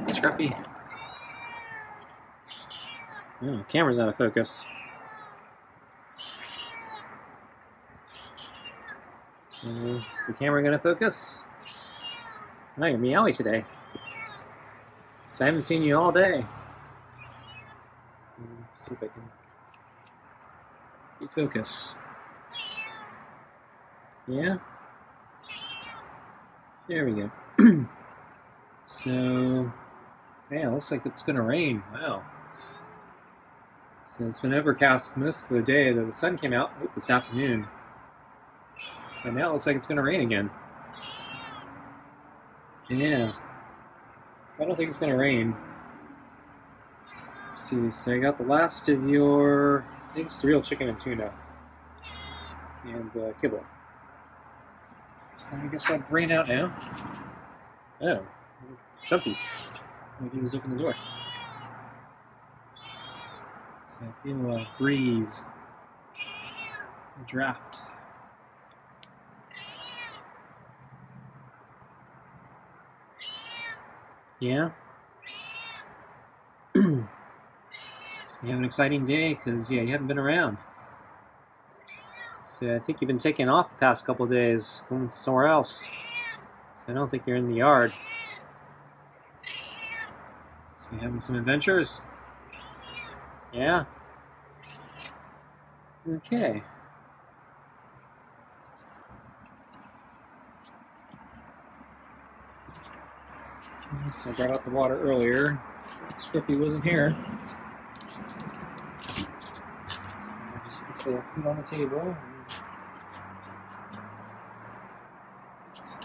Hey, Scruffy. Oh, camera's out of focus. Is the camera gonna focus? No, you're meowy today. So I haven't seen you all day. Let's see if I can focus. Yeah? There we go. So, yeah, it looks like it's gonna rain. Wow. So it's been overcast most of the day, though the sun came out this afternoon. But now it looks like it's gonna rain again. Yeah. I don't think it's gonna rain. Let's see, so I got the last of your, I think it's the real chicken and tuna. And kibble. So I guess I'll rain out now. Oh, Chumpy. Maybe he was opening the door. So I feel a breeze, a draft. Yeah? So you have an exciting day because, yeah, you haven't been around. So I think you've been taking off the past couple of days, going somewhere else. So I don't think you're in the yard. So you're having some adventures? Yeah? Okay. So I brought out the water earlier. Scruffy wasn't here. So I just put the food on the table. Let's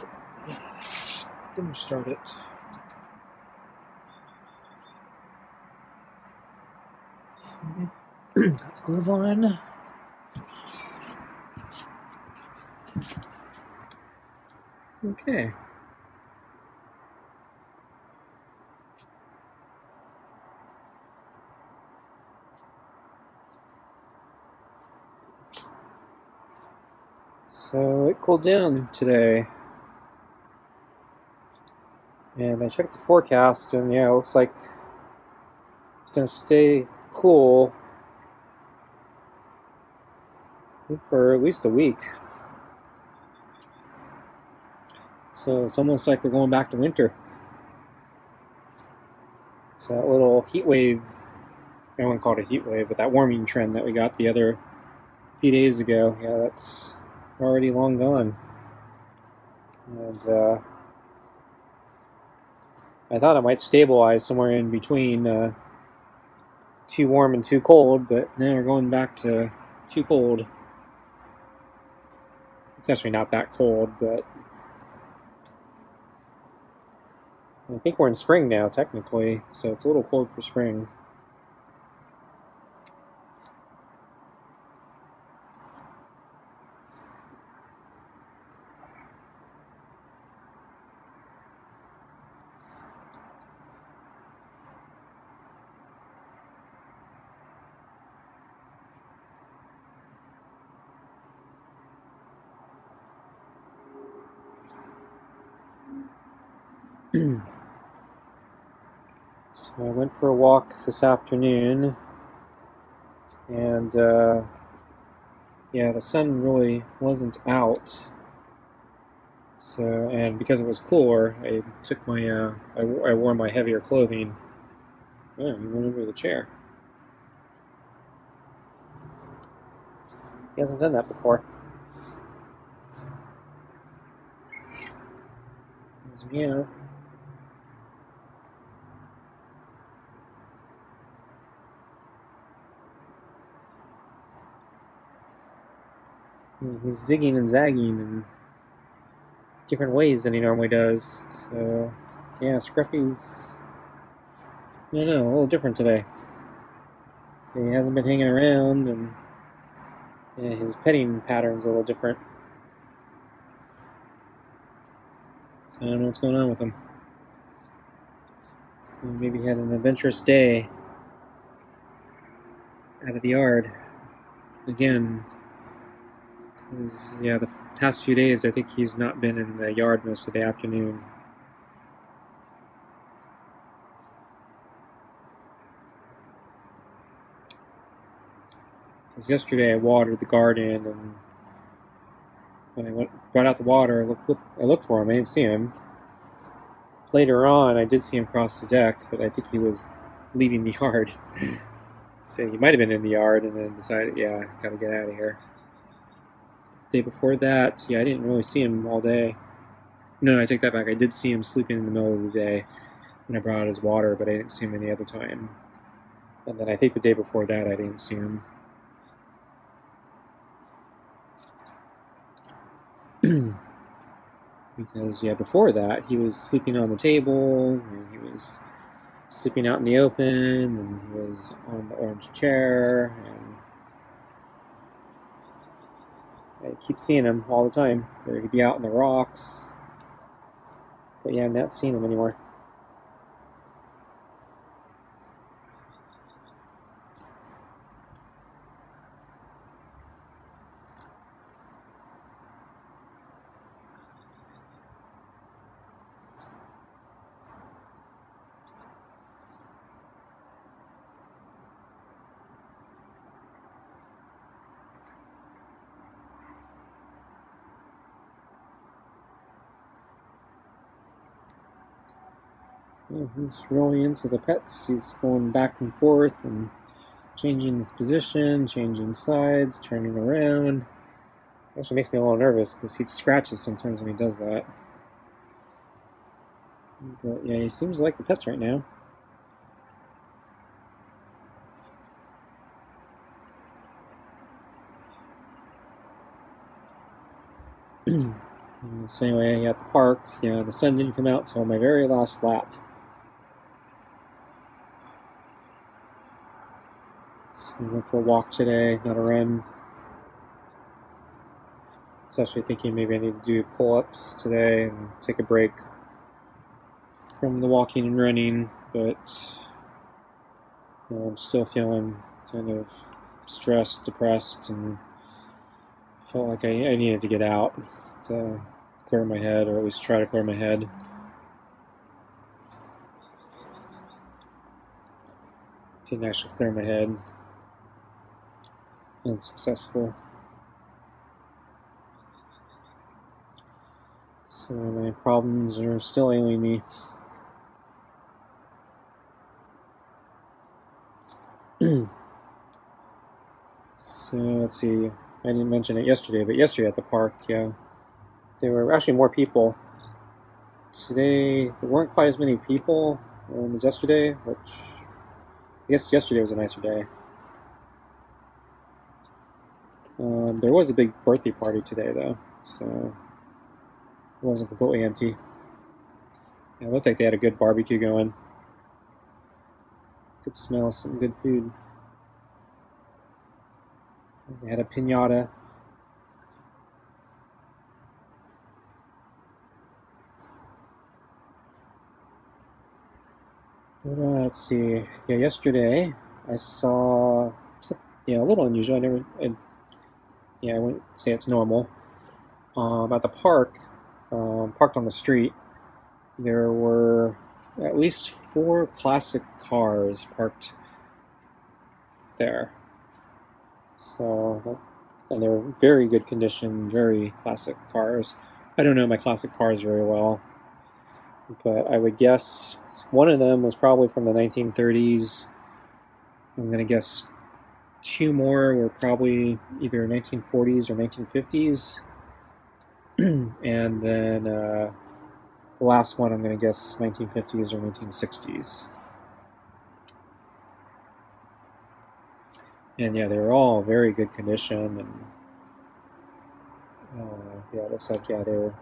then we'll start it. Got the glove on. Okay. So it cooled down today. And I checked the forecast, and yeah, it looks like it's going to stay cool for at least a week. So it's almost like we're going back to winter. So that little heat wave, I wouldn't call it a heat wave, but that warming trend that we got the other few days ago, yeah, that's already long gone. And I thought it might stabilize somewhere in between too warm and too cold, but now we're going back to too cold. It's actually not that cold, but I think we're in spring now, technically, so it's a little cold for spring. So I went for a walk this afternoon, and yeah, the sun really wasn't out. So, and because it was cooler, I took my I wore my heavier clothing. Oh, he went over the chair. He hasn't done that before. There's Meow. He's zigging and zagging in different ways than he normally does. So, yeah, Scruffy's, I don't know, a little different today. So he hasn't been hanging around, and yeah, his petting pattern's a little different. So I don't know what's going on with him. So maybe he had an adventurous day out of the yard again. Yeah, the past few days I think he's not been in the yard most of the afternoon. Because yesterday I watered the garden, and when I brought out the water, I looked for him. I didn't see him. Later on, I did see him cross the deck, but I think he was leaving the yard. So he might have been in the yard and then decided, yeah, gotta get out of here. The day before that, yeah, I didn't really see him all day. No, I take that back. I did see him sleeping in the middle of the day when I brought out his water, but I didn't see him any other time. And then I think the day before that, I didn't see him. Because, yeah, before that, he was sleeping on the table, and he was sleeping out in the open, and he was on the orange chair, and I keep seeing him all the time. Or he'd be out on the rocks. But yeah, I'm not seeing him anymore. Yeah, he's really into the pets. He's going back and forth and changing his position, changing sides, turning around. It actually makes me a little nervous because he scratches sometimes when he does that. But yeah, he seems to like the pets right now. So anyway, at the park, the sun didn't come out till my very last lap. So I went for a walk today, not a run. I was actually thinking maybe I need to do pull-ups today and take a break from the walking and running, but I'm still feeling kind of stressed, depressed, and felt like I needed to get out to clear my head, or at least try to clear my head. Didn't actually clear my head. Unsuccessful. So my problems are still ailing me. So let's see. I didn't mention it yesterday, but yesterday at the park, yeah, there were actually more people. Today there weren't quite as many people as yesterday, which I guess yesterday was a nicer day. There was a big birthday party today, though, so it wasn't completely empty. It looked like they had a good barbecue going. Could smell some good food. They had a piñata. But, let's see. Yeah, yesterday I saw, a little unusual. I wouldn't say it's normal. At the park, parked on the street, there were at least 4 classic cars parked there. So, and they were very good condition, very classic cars. I don't know my classic cars very well, but I would guess one of them was probably from the 1930s. I'm going to guess 2 more were probably either 1940s or 1950s. And then the last one I'm going to guess 1950s or 1960s. And yeah, they were all very good condition, and it looks like they're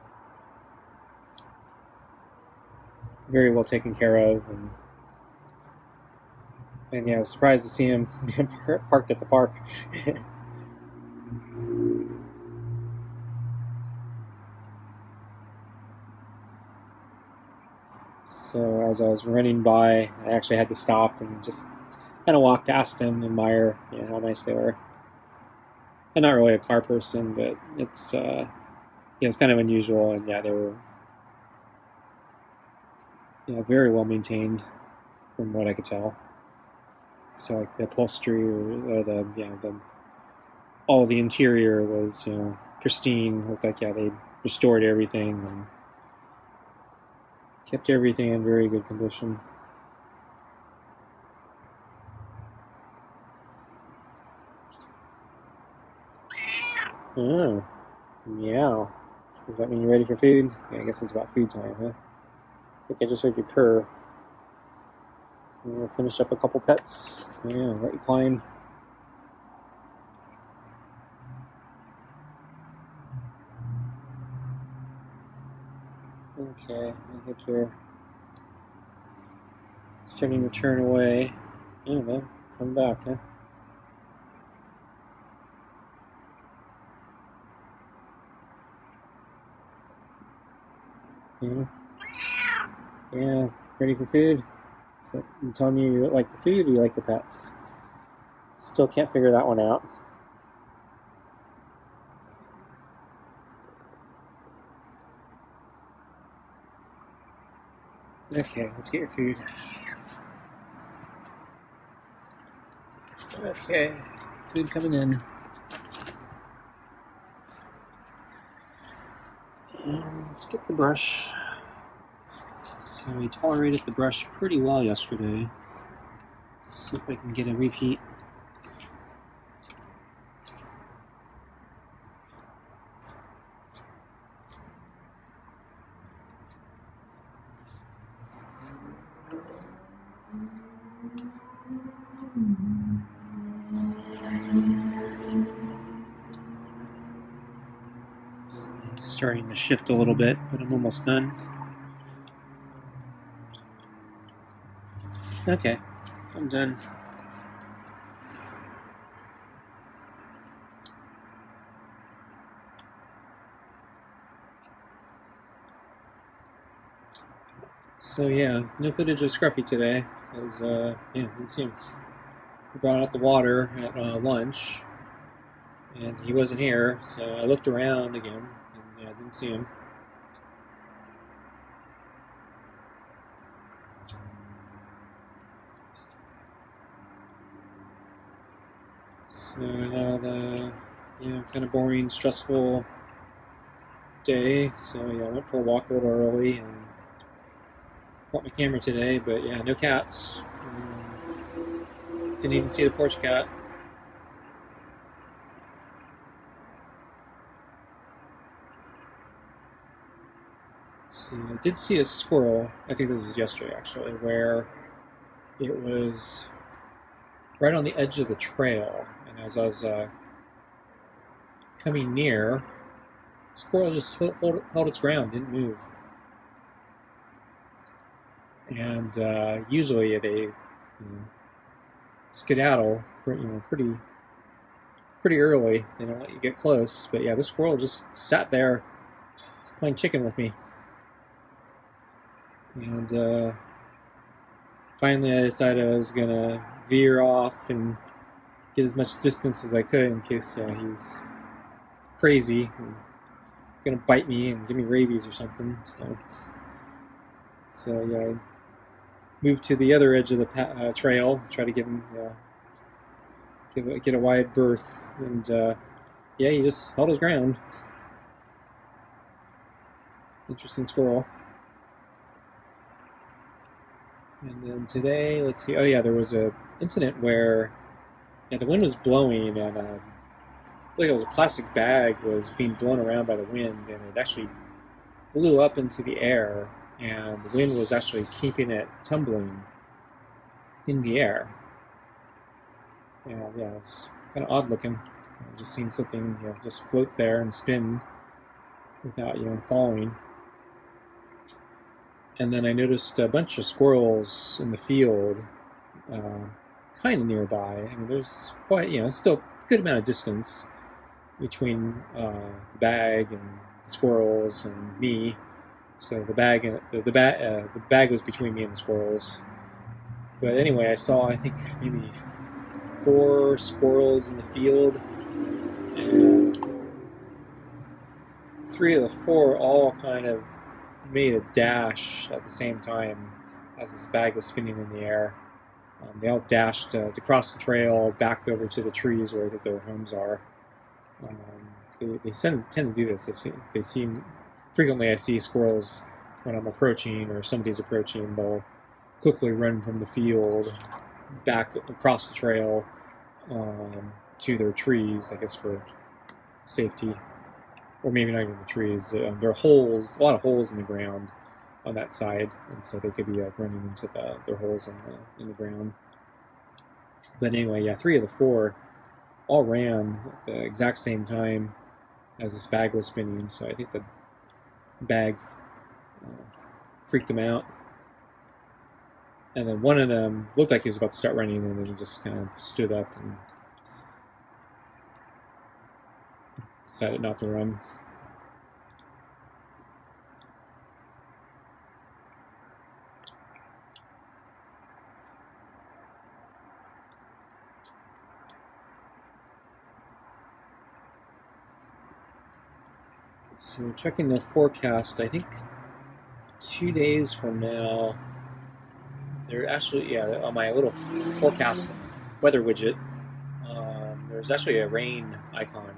very well taken care of, and I was surprised to see him parked at the park. So as I was running by, I actually had to stop and just kind of walk past them, admire how nice they were. I'm not really a car person, but it's it's kind of unusual, and they were very well maintained from what I could tell. So like the upholstery or the all the interior was, you know, pristine. Looked like, yeah, they restored everything and kept everything in very good condition. Oh, meow. Does that mean you're ready for food? Yeah, I guess it's about food time, huh? I think I just heard you purr. So we'll finish up a couple pets. Yeah, let you climb. Okay, I think you're starting to turn away. Yeah, man, come back, huh? Yeah. Yeah, ready for food? So you telling me you like the food or you like the pets? Still can't figure that one out. Okay, let's get your food. Okay, food coming in. And let's get the brush. So we tolerated the brush pretty well yesterday. Let's see if I can get a repeat. Starting to shift a little bit, but I'm almost done. Okay, I'm done. So yeah, no footage of Scruffy today, because yeah, didn't see him. We brought out the water at lunch, and he wasn't here, so I looked around again, and yeah, didn't see him. So I had a kind of boring, stressful day, so yeah, I went for a walk a little early and brought my camera today, but yeah, no cats. Didn't even see the porch cat. So I did see a squirrel, I think this was yesterday actually, where it was right on the edge of the trail, and as I was coming near, the squirrel just held its ground, didn't move. And usually they skedaddle pretty early. They don't let you get close. But yeah, this squirrel just sat there, was playing chicken with me. And finally, I decided I was gonna veer off and get as much distance as I could in case he's crazy and gonna bite me and give me rabies or something. So yeah, I moved to the other edge of the trail, try to give him get a wide berth, and yeah, he just held his ground. Interesting squirrel. And then today, let's see. Oh yeah, there was a incident where the wind was blowing, and like it was a plastic bag was being blown around by the wind, and it actually blew up into the air, and the wind was actually keeping it tumbling in the air. And yeah, it's kind of odd looking. Just seeing something just float there and spin without falling. And then I noticed a bunch of squirrels in the field, kind of nearby. I mean, there's quite still a good amount of distance between the bag and the squirrels and me. So the bag was between me and the squirrels. But anyway, I saw I think maybe 4 squirrels in the field, and 3 of the 4 all kind of made a dash at the same time as this bag was spinning in the air. They all dashed to cross the trail back over to the trees where their homes are. They tend to do this. They seem frequently. I see squirrels when I'm approaching or somebody's approaching. They'll quickly run from the field back across the trail to their trees, I guess for safety, or maybe not even the trees. There are holes, a lot of holes in the ground on that side, and so they could be running into their holes in the ground. But anyway, yeah, 3 of the 4 all ran at the exact same time as this bag was spinning, so I think the bag freaked them out. And then one of them looked like he was about to start running, and then he just kind of stood up and decided not to run. So checking the forecast, I think 2 days from now, there actually, yeah, on my little forecast weather widget, there's actually a rain icon.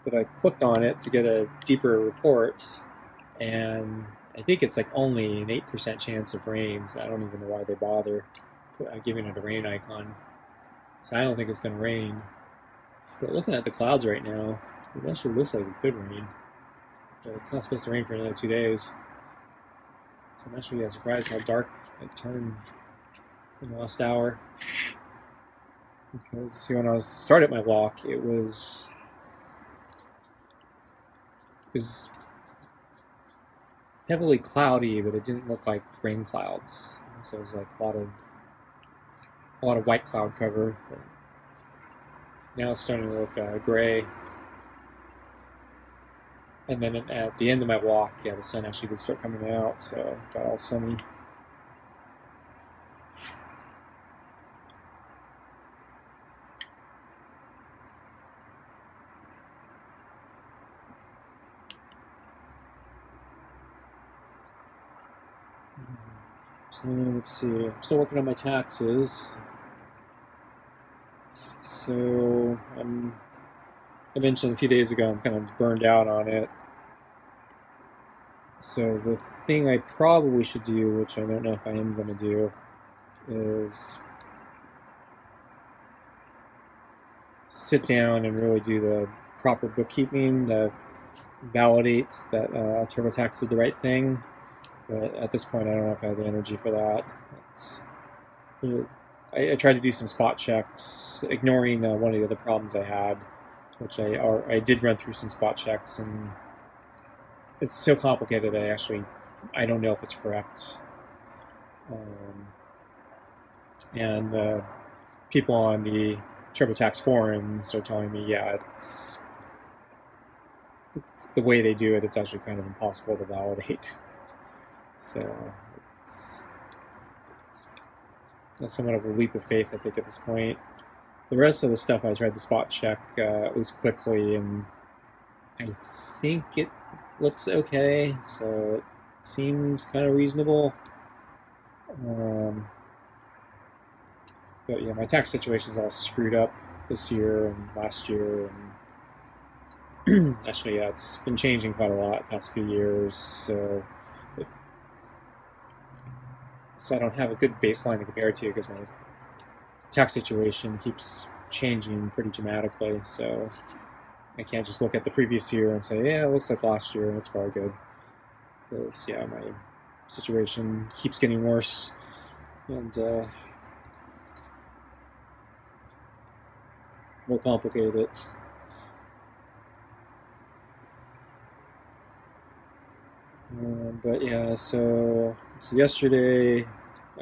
But I clicked on it to get a deeper report, and I think it's like only an 8% chance of rain, so I don't even know why they bother giving it a rain icon. So I don't think it's going to rain. But looking at the clouds right now, it actually looks like it could rain. But it's not supposed to rain for another 2 days. So I'm actually surprised how dark it turned in the last hour. Because when I was started my walk, it was heavily cloudy, but it didn't look like rain clouds. So it was like a lot of white cloud cover. But now it's starting to look gray. And then at the end of my walk, yeah, the sun actually did start coming out, so it got all sunny. So let's see, I'm still working on my taxes. So I mentioned a few days ago I'm kind of burned out on it. So the thing I probably should do, which I don't know if I am going to do, is sit down and really do the proper bookkeeping to validate that TurboTax did the right thing. But at this point, I don't know if I have the energy for that. I tried to do some spot checks, ignoring one of the other problems I had, which I did run through some spot checks, and it's so complicated I don't know if it's correct. And people on the TurboTax forums are telling me, yeah, it's the way they do it, it's actually kind of impossible to validate. So that's somewhat of a leap of faith, I think, at this point. The rest of the stuff I tried to spot check at least quickly, and I think it looks okay, so it seems kind of reasonable. But yeah, my tax situation is all screwed up this year and last year, and actually, yeah, it's been changing quite a lot the past few years, so I don't have a good baseline to compare to because my tax situation keeps changing pretty dramatically, so I can't just look at the previous year and say, yeah, it looks like last year, and it's probably good. Because, yeah, my situation keeps getting worse, and more complicated. But yeah, so yesterday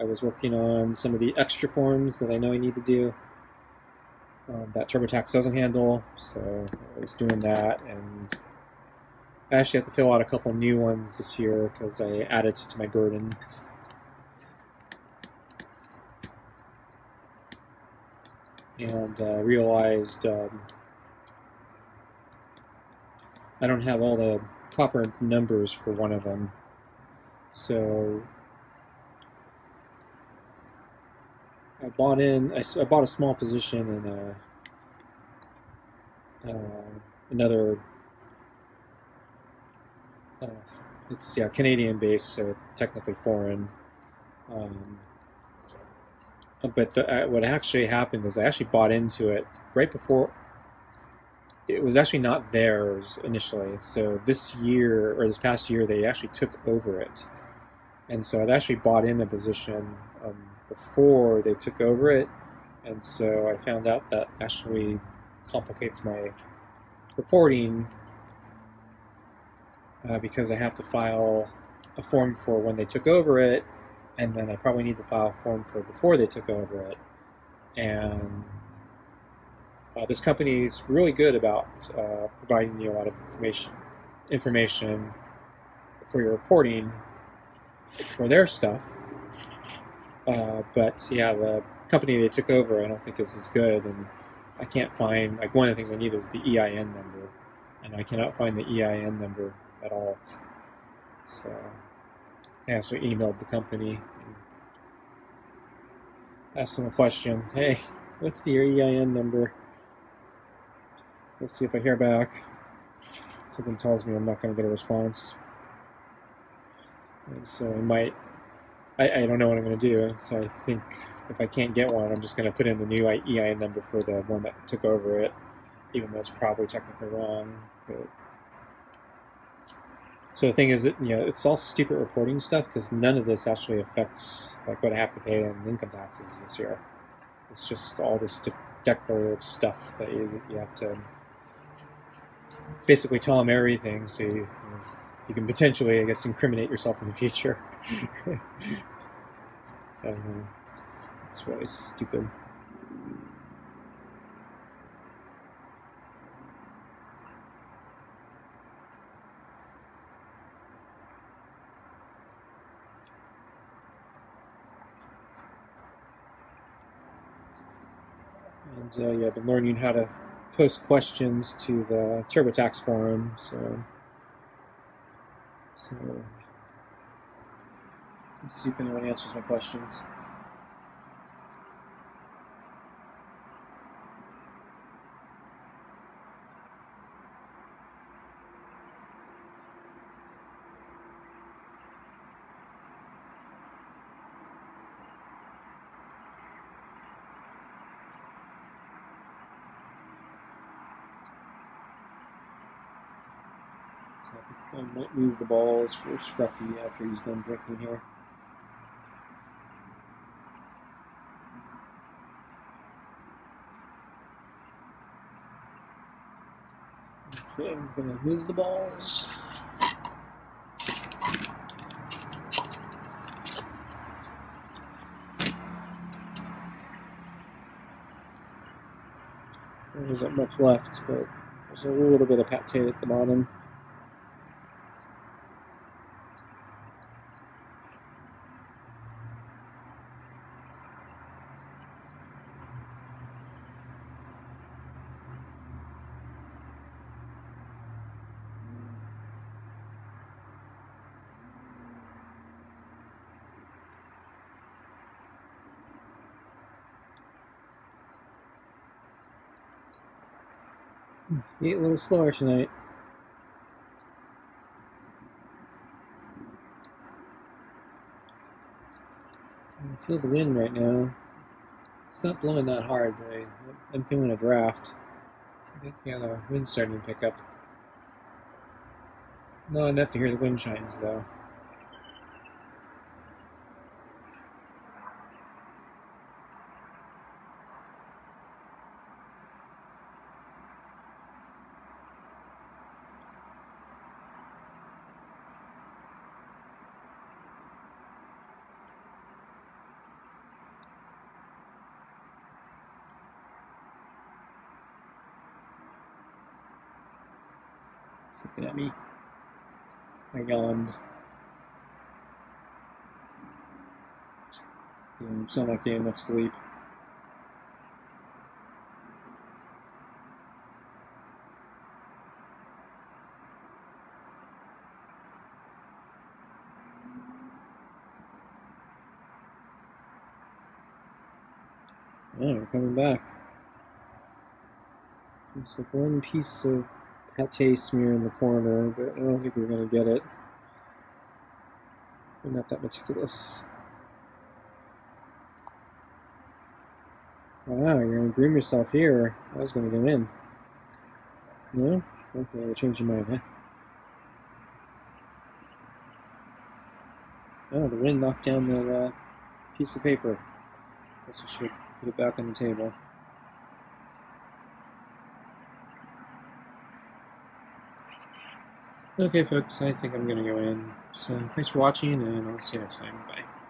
I was working on some of the extra forms that I know I need to do that TurboTax doesn't handle, so I was doing that, and I actually have to fill out a couple new ones this year because I added to my burden. And realized I don't have all the proper numbers for one of them. So I bought a small position another. It's Canadian based, so technically foreign. Um, but what actually happened is I actually bought into it right before. It was actually not theirs initially. So this year or this past year, they actually took over it, and so I'd actually bought in a position before they took over it, and so I found out that actually complicates my reporting because I have to file a form for when they took over it, and then I probably need to file a form for before they took over it. And this company is really good about providing you a lot of information for your reporting for their stuff. But yeah, the company they took over, I don't think is as good, and I can't find, like, one of the things I need is the EIN number, and I cannot find the EIN number at all. So I actually emailed the company and asked them a question. Hey, what's your EIN number? Let's see if I hear back. Something tells me I'm not going to get a response. And so I don't know what I'm going to do. So I think if I can't get one, I'm just going to put in the new EIN number for the one that took over it, even though it's probably technically wrong. But so the thing is that, it's all stupid reporting stuff because none of this actually affects like what I have to pay in income taxes this year. It's just all this declarative stuff that you have to basically tell them everything, so you can potentially, I guess, incriminate yourself in the future. I don't know. It's really stupid. And yeah, I've been learning how to post questions to the TurboTax forum, so let's see if anyone answers my questions. So I think I might move the balls for Scruffy after he's done drinking here. Okay, I'm going to move the balls. There isn't much left, but there's a little bit of pate at the bottom. Eat a little slower tonight. I feel the wind right now. It's not blowing that hard, but I'm feeling a draft. I think the wind's starting to pick up. Not enough to hear the wind chimes, though. It's looking at me. I yawned. You sound like you had enough sleep. Oh, you're coming back. There's like one piece of pate smear in the corner, but I don't think we're going to get it. We're not that meticulous. Wow, you're going to groom yourself here. I was going to go in. No? Okay, I changed your mind, huh? Oh, the wind knocked down that piece of paper. Guess I should put it back on the table. Okay, folks, I think I'm going to go in. So, thanks for watching, and I'll see you next time. Bye.